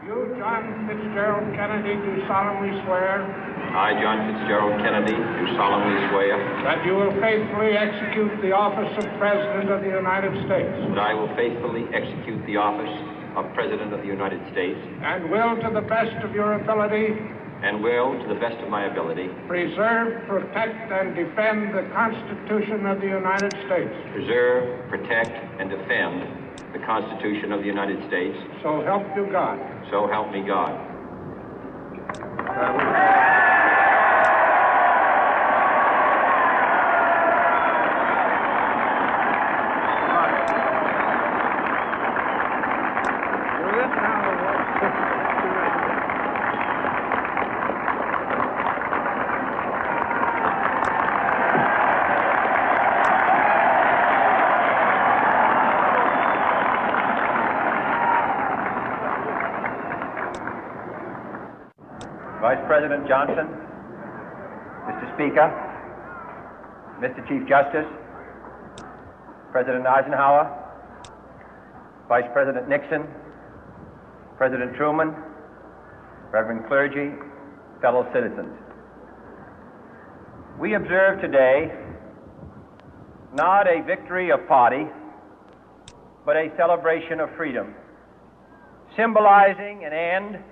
You, John Fitzgerald Kennedy, do solemnly swear. I, John Fitzgerald Kennedy, do solemnly swear. That you will faithfully execute the office of President of the United States. That I will faithfully execute the office of President of the United States. And will, to the best of your ability. And will, to the best of my ability. Preserve, protect, and defend the Constitution of the United States. Preserve, protect, and defend the Constitution of the United States. So help you God. So help me God. Vice President Johnson, Mr. Speaker, Mr. Chief Justice, President Eisenhower, Vice President Nixon, President Truman, Reverend clergy, fellow citizens. We observe today not a victory of party, but a celebration of freedom, symbolizing an end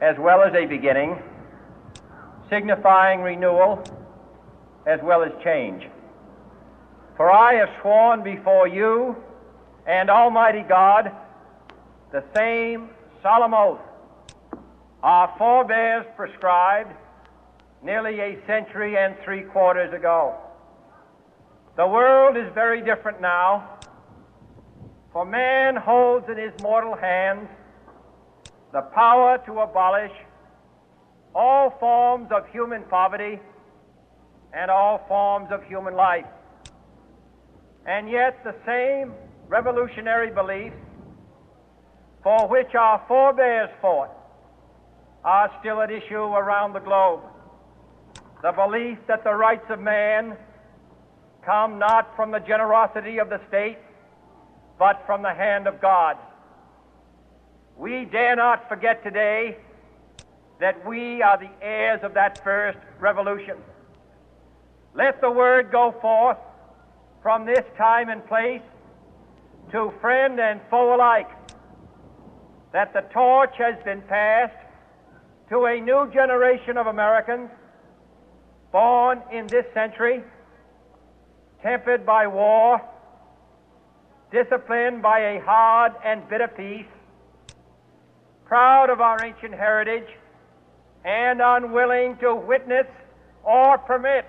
as well as a beginning, signifying renewal as well as change. For I have sworn before you and Almighty God the same solemn oath our forebears prescribed nearly a century and 3/4 ago. The world is very different now, for man holds in his mortal hands the power to abolish all forms of human poverty and all forms of human life. And yet the same revolutionary beliefs for which our forebears fought are still at issue around the globe. The belief that the rights of man come not from the generosity of the state, but from the hand of God. We dare not forget today that we are the heirs of that first revolution. Let the word go forth from this time and place to friend and foe alike that the torch has been passed to a new generation of Americans born in this century, tempered by war, disciplined by a hard and bitter peace, proud of our ancient heritage, and unwilling to witness or permit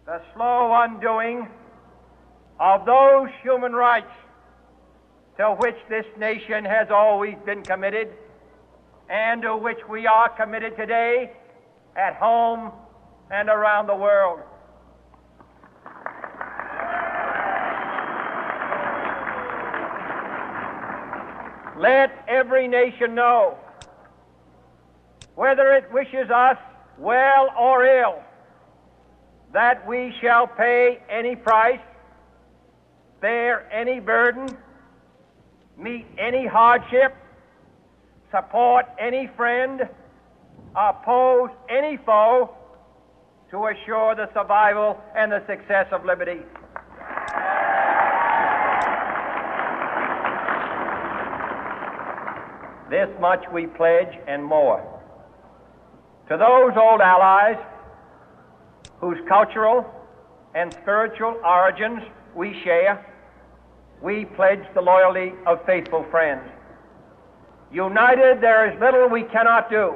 the slow undoing of those human rights to which this nation has always been committed and to which we are committed today at home and around the world. Let every nation know, whether it wishes us well or ill, that we shall pay any price, bear any burden, meet any hardship, support any friend, oppose any foe to assure the survival and the success of liberty. This much we pledge and more. To those old allies whose cultural and spiritual origins we share, we pledge the loyalty of faithful friends. United, there is little we cannot do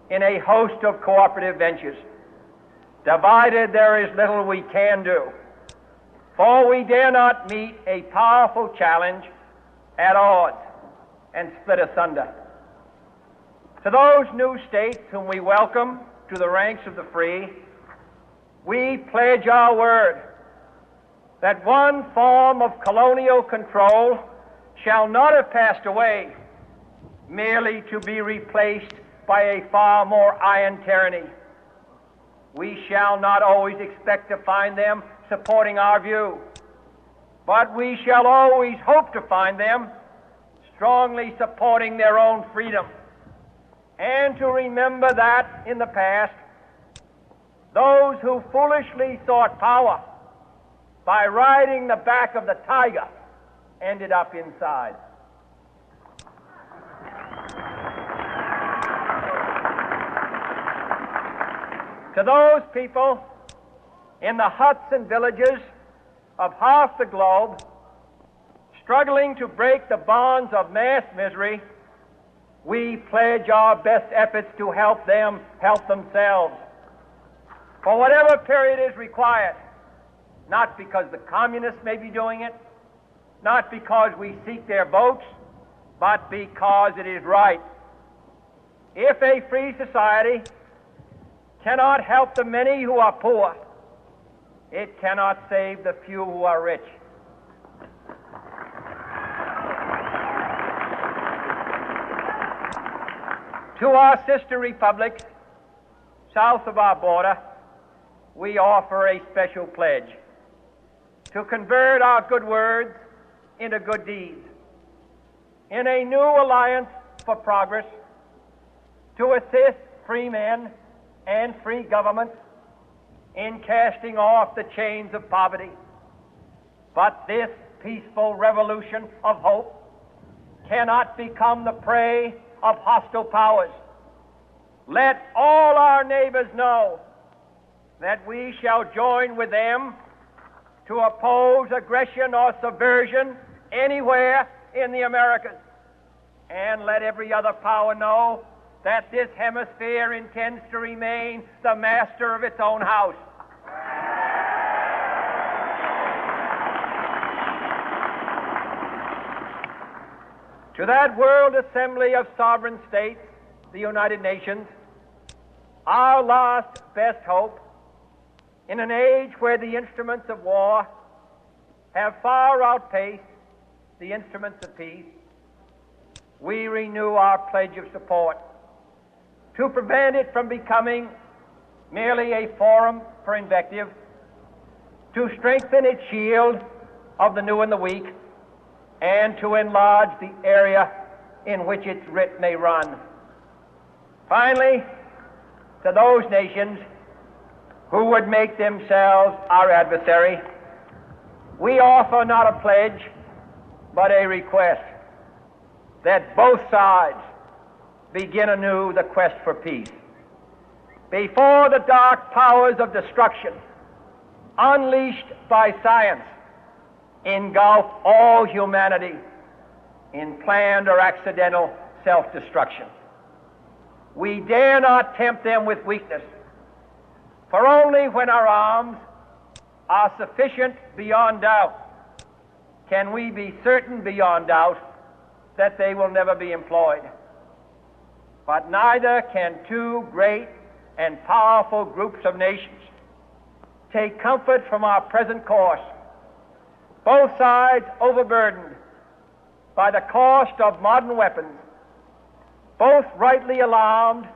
in a host of cooperative ventures. Divided, there is little we can do, for we dare not meet a powerful challenge at odds and split asunder. To those new states whom we welcome to the ranks of the free, we pledge our word that one form of colonial control shall not have passed away, merely to be replaced by a far more iron tyranny. We shall not always expect to find them supporting our view, but we shall always hope to find them strongly supporting their own freedom, and to remember that in the past, those who foolishly sought power by riding the back of the tiger ended up inside. To those people in the huts and villages of half the globe struggling to break the bonds of mass misery, we pledge our best efforts to help them help themselves for whatever period is required, not because the communists may be doing it, not because we seek their votes, but because it is right. If a free society cannot help the many who are poor, it cannot save the few who are rich. To our sister republics south of our border, we offer a special pledge to convert our good words into good deeds, in a new alliance for progress, to assist free men and free governments in casting off the chains of poverty. But this peaceful revolution of hope cannot become the prey of hostile powers. Let all our neighbors know that we shall join with them to oppose aggression or subversion anywhere in the Americas. And let every other power know that this hemisphere intends to remain the master of its own house. To that World Assembly of Sovereign States, the United Nations, our last best hope, in an age where the instruments of war have far outpaced the instruments of peace, we renew our pledge of support to prevent it from becoming merely a forum for invective, to strengthen its shield of the new and the weak, and to enlarge the area in which its writ may run. Finally, to those nations who would make themselves our adversary, we offer not a pledge, but a request that both sides begin anew the quest for peace. Before the dark powers of destruction, unleashed by science, engulf all humanity in planned or accidental self-destruction, we dare not tempt them with weakness, for only when our arms are sufficient beyond doubt can we be certain beyond doubt that they will never be employed. But neither can two great and powerful groups of nations take comfort from our present course, both sides overburdened by the cost of modern weapons, both rightly alarmed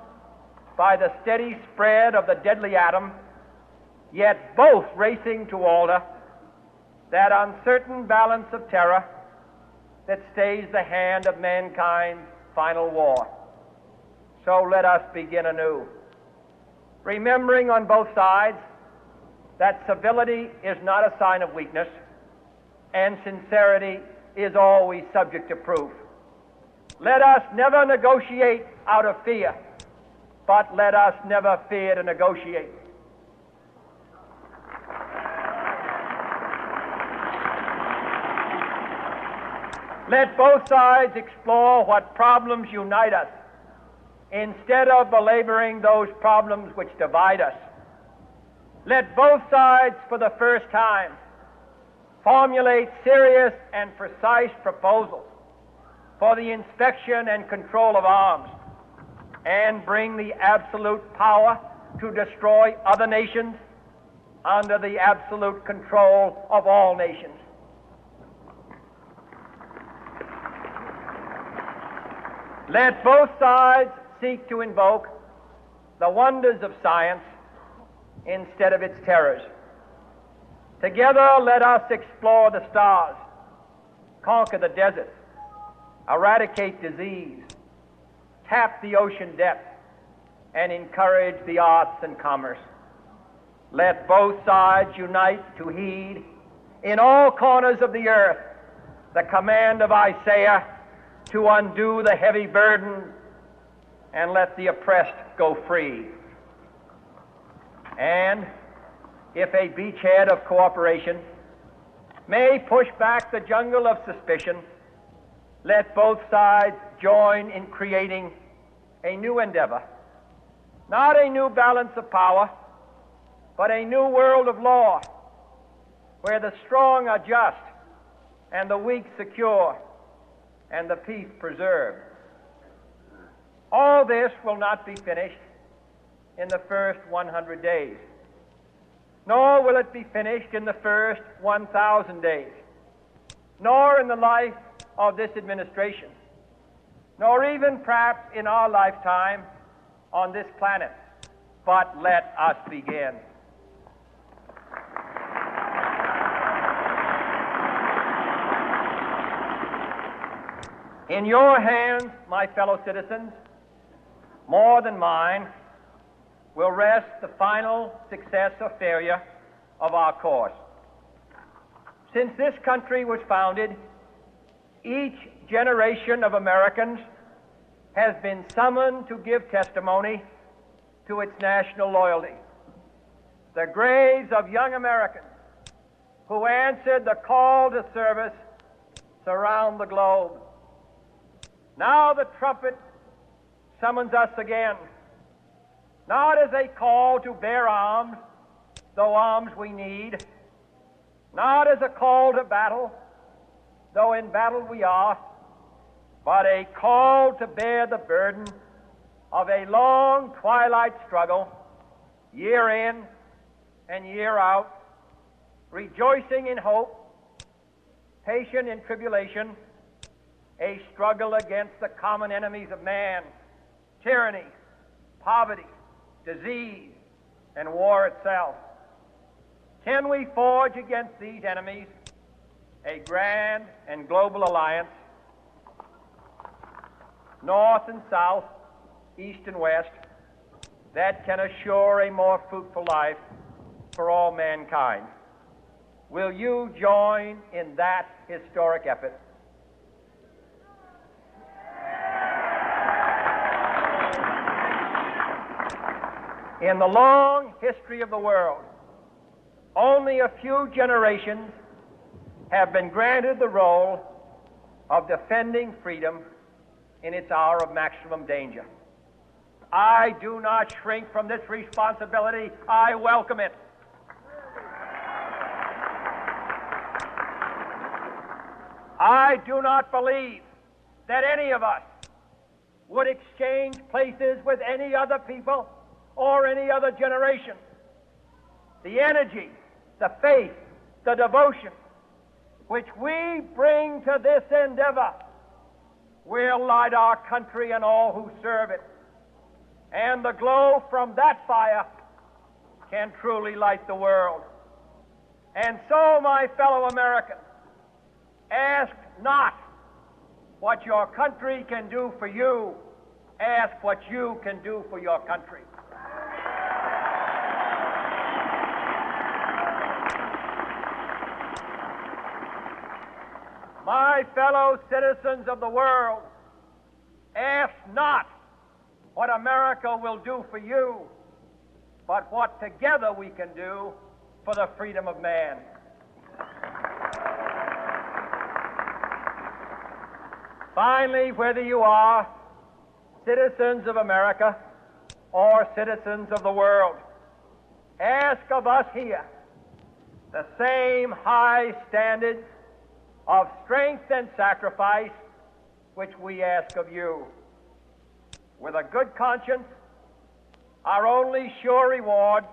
by the steady spread of the deadly atom, yet both racing to alter that uncertain balance of terror that stays the hand of mankind's final war. So let us begin anew, remembering on both sides that civility is not a sign of weakness, and sincerity is always subject to proof. Let us never negotiate out of fear, but let us never fear to negotiate. Let both sides explore what problems unite us, instead of belaboring those problems which divide us. Let both sides, for the first time, formulate serious and precise proposals for the inspection and control of arms, and bring the absolute power to destroy other nations under the absolute control of all nations. Let both sides seek to invoke the wonders of science instead of its terrors. Together, let us explore the stars, conquer the deserts, eradicate disease, tap the ocean depth, and encourage the arts and commerce. Let both sides unite to heed in all corners of the earth the command of Isaiah to undo the heavy burden and let the oppressed go free. And if a beachhead of cooperation may push back the jungle of suspicion, let both sides join in creating a new endeavor, not a new balance of power, but a new world of law, where the strong are just and the weak secure and the peace preserved. All this will not be finished in the first 100 days, nor will it be finished in the first 1,000 days, nor in the life of this administration, nor even perhaps in our lifetime on this planet. But let us begin. In your hands, my fellow citizens, more than mine, will rest the final success or failure of our course. Since this country was founded, each generation of Americans has been summoned to give testimony to its national loyalty. The graves of young Americans who answered the call to service surround the globe. Now the trumpet summons us again, not as a call to bear arms, though arms we need, not as a call to battle, though in battle we are, but a call to bear the burden of a long twilight struggle, year in and year out, rejoicing in hope, patient in tribulation, a struggle against the common enemies of man, tyranny, poverty, disease, and war itself. Can we forge against these enemies a grand and global alliance, north and south, east and west, that can assure a more fruitful life for all mankind? Will you join in that historic effort? In the long history of the world, only a few generations have been granted the role of defending freedom in its hour of maximum danger. I do not shrink from this responsibility. I welcome it. I do not believe that any of us would exchange places with any other people or any other generation. The energy, the faith, the devotion which we bring to this endeavor will light our country and all who serve it. And the glow from that fire can truly light the world. And so, my fellow Americans, ask not what your country can do for you, ask what you can do for your country. My fellow citizens of the world, ask not what America will do for you, but what together we can do for the freedom of man. Finally, whether you are citizens of America or citizens of the world, ask of us here the same high standards of strength and sacrifice which we ask of you. With a good conscience, our only sure reward,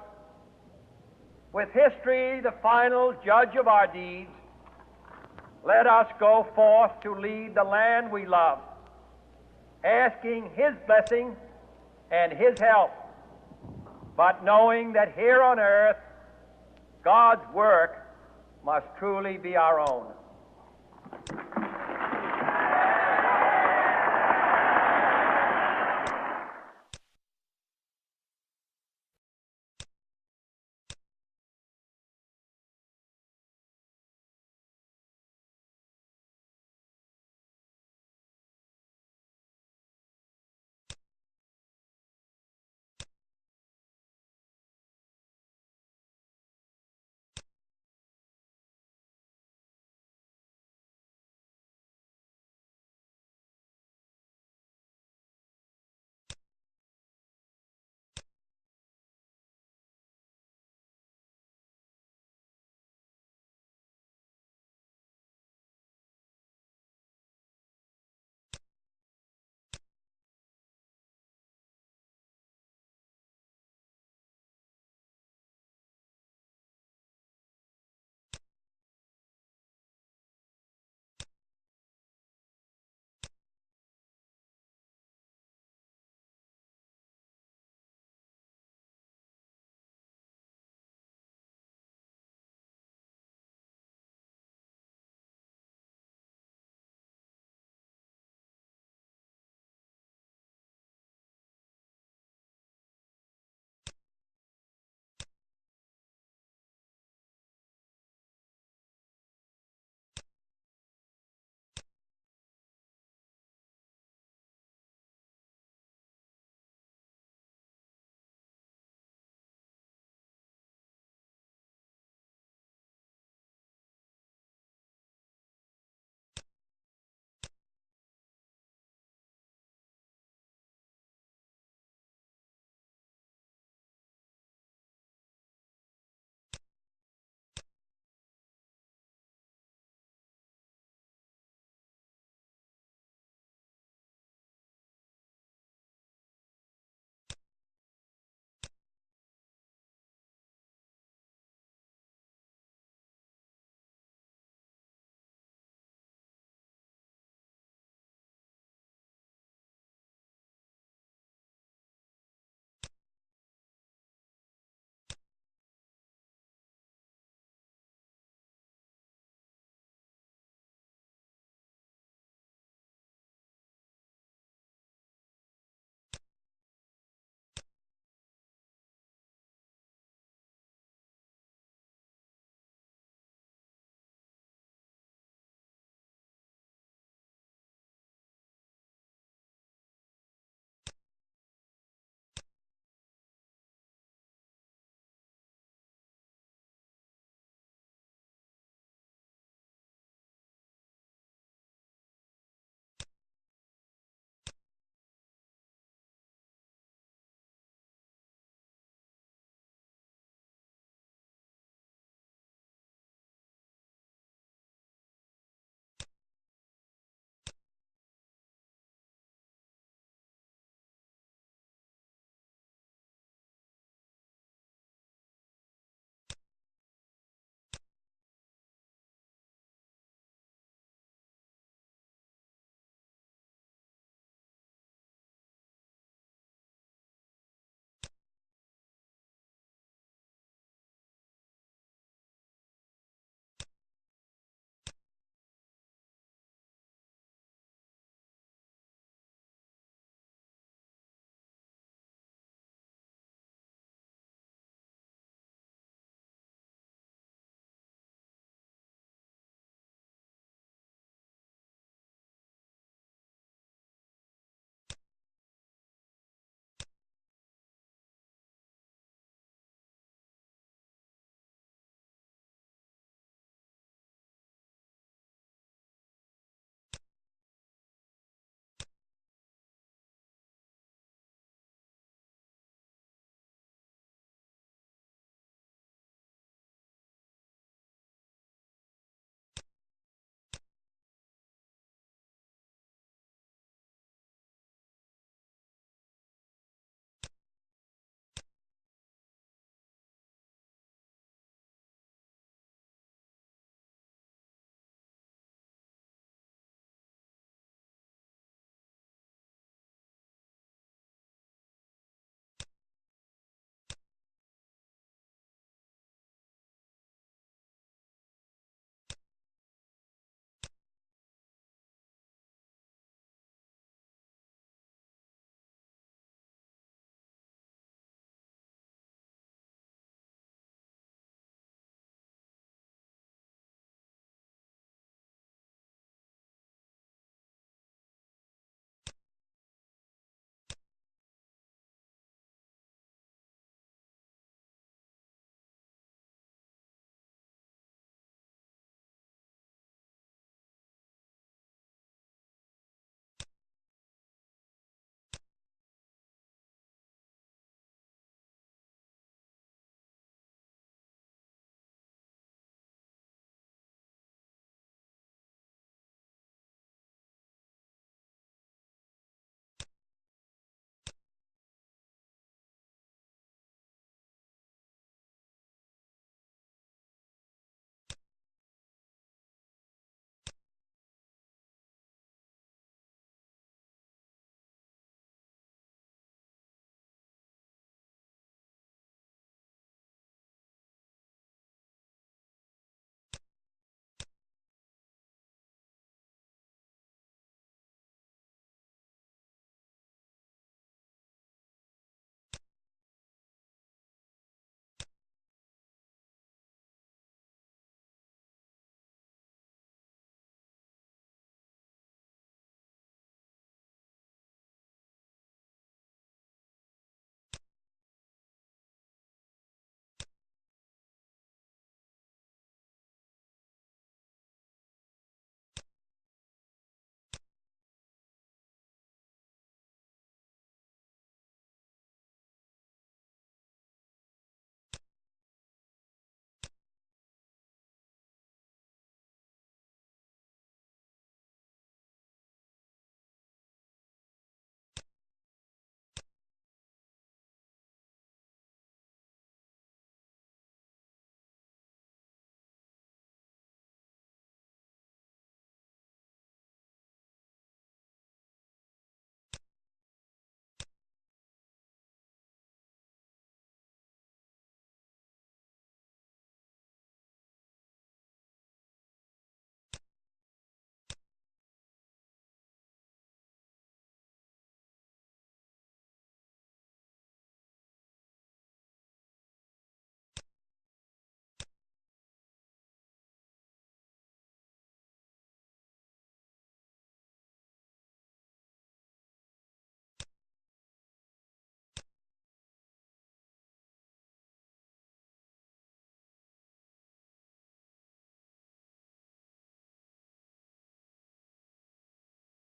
with history the final judge of our deeds, let us go forth to lead the land we love, asking His blessing and His help, but knowing that here on earth, God's work must truly be our own.